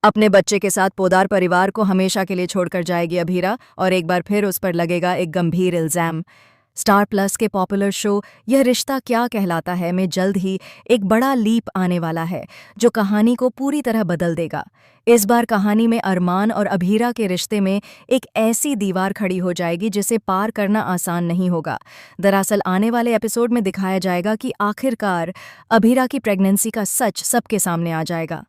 अपने बच्चे के साथ पोदार परिवार को हमेशा के लिए छोड़कर जाएगी अभीरा और एक बार फिर उस पर लगेगा एक गंभीर इल्जाम। स्टार प्लस के पॉपुलर शो यह रिश्ता क्या कहलाता है में जल्द ही एक बड़ा लीप आने वाला है जो कहानी को पूरी तरह बदल देगा। इस बार कहानी में अरमान और अभीरा के रिश्ते में एक ऐसी दीवार खड़ी हो जाएगी जिसे पार करना आसान नहीं होगा। दरअसल आने वाले एपिसोड में दिखाया जाएगा कि आखिरकार अभीरा की प्रेगनेंसी का सच सबके सामने आ जाएगा।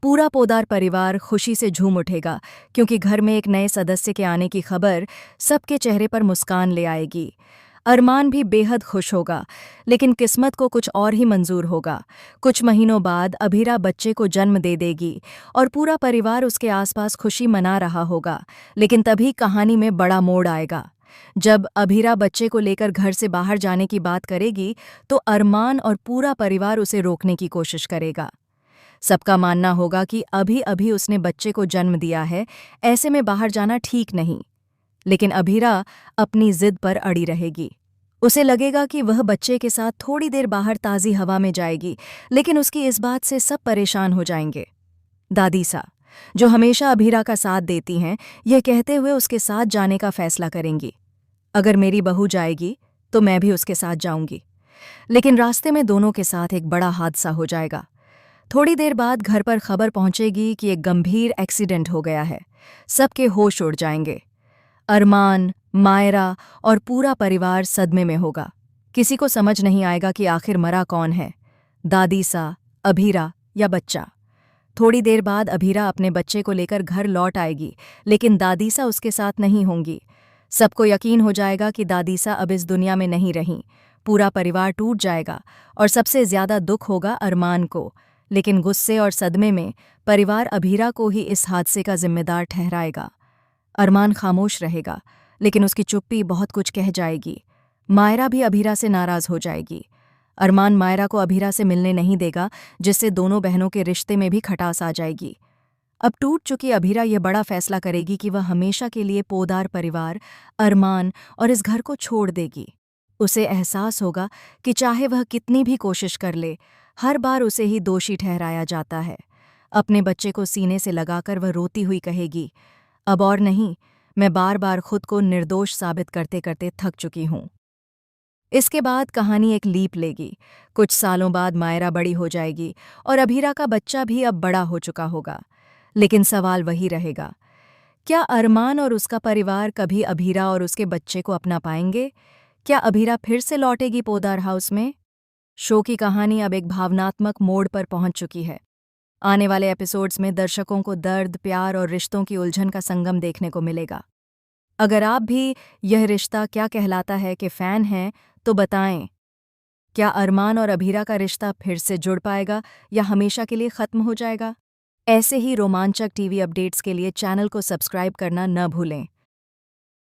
पूरा पोदार परिवार खुशी से झूम उठेगा क्योंकि घर में एक नए सदस्य के आने की खबर सबके चेहरे पर मुस्कान ले आएगी। अरमान भी बेहद खुश होगा, लेकिन किस्मत को कुछ और ही मंजूर होगा। कुछ महीनों बाद अभीरा बच्चे को जन्म दे देगी और पूरा परिवार उसके आसपास खुशी मना रहा होगा। लेकिन तभी कहानी में बड़ा मोड़ आएगा। जब अभीरा बच्चे को लेकर घर से बाहर जाने की बात करेगी तो अरमान और पूरा परिवार उसे रोकने की कोशिश करेगा। सबका मानना होगा कि अभी अभी उसने बच्चे को जन्म दिया है, ऐसे में बाहर जाना ठीक नहीं। लेकिन अभीरा अपनी जिद पर अड़ी रहेगी। उसे लगेगा कि वह बच्चे के साथ थोड़ी देर बाहर ताज़ी हवा में जाएगी, लेकिन उसकी इस बात से सब परेशान हो जाएंगे। दादीसा, जो हमेशा अभीरा का साथ देती हैं, यह कहते हुए उसके साथ जाने का फैसला करेंगी। अगर मेरी बहू जाएगी तो मैं भी उसके साथ जाऊंगी। लेकिन रास्ते में दोनों के साथ एक बड़ा हादसा हो जाएगा। थोड़ी देर बाद घर पर खबर पहुंचेगी कि एक गंभीर एक्सीडेंट हो गया है। सबके होश उड़ जाएंगे। अरमान, मायरा और पूरा परिवार सदमे में होगा। किसी को समझ नहीं आएगा कि आखिर मरा कौन है, दादीसा, अभीरा या बच्चा। थोड़ी देर बाद अभीरा अपने बच्चे को लेकर घर लौट आएगी, लेकिन दादीसा उसके साथ नहीं होंगी। सबको यकीन हो जाएगा कि दादीसा अब इस दुनिया में नहीं रहीं। पूरा परिवार टूट जाएगा और सबसे ज्यादा दुख होगा अरमान को। लेकिन गुस्से और सदमे में परिवार अभीरा को ही इस हादसे का जिम्मेदार ठहराएगा। अरमान खामोश रहेगा, लेकिन उसकी चुप्पी बहुत कुछ कह जाएगी। मायरा भी अभीरा से नाराज हो जाएगी। अरमान मायरा को अभीरा से मिलने नहीं देगा, जिससे दोनों बहनों के रिश्ते में भी खटास आ जाएगी। अब टूट चुकी अभीरा यह बड़ा फैसला करेगी कि वह हमेशा के लिए पोदार परिवार, अरमान और इस घर को छोड़ देगी। उसे एहसास होगा कि चाहे वह कितनी भी कोशिश कर ले, हर बार उसे ही दोषी ठहराया जाता है। अपने बच्चे को सीने से लगाकर वह रोती हुई कहेगी, अब और नहीं, मैं बार बार खुद को निर्दोष साबित करते करते थक चुकी हूँ। इसके बाद कहानी एक लीप लेगी। कुछ सालों बाद मायरा बड़ी हो जाएगी और अभीरा का बच्चा भी अब बड़ा हो चुका होगा। लेकिन सवाल वही रहेगा, क्या अरमान और उसका परिवार कभी अभीरा और उसके बच्चे को अपना पाएंगे? क्या अभीरा फिर से लौटेगी पोदार हाउस में? शो की कहानी अब एक भावनात्मक मोड़ पर पहुंच चुकी है। आने वाले एपिसोड्स में दर्शकों को दर्द, प्यार और रिश्तों की उलझन का संगम देखने को मिलेगा। अगर आप भी यह रिश्ता क्या कहलाता है कि फ़ैन हैं, तो बताएं, क्या अरमान और अभीरा का रिश्ता फिर से जुड़ पाएगा या हमेशा के लिए ख़त्म हो जाएगा? ऐसे ही रोमांचक टीवी अपडेट्स के लिए चैनल को सब्सक्राइब करना न भूलें।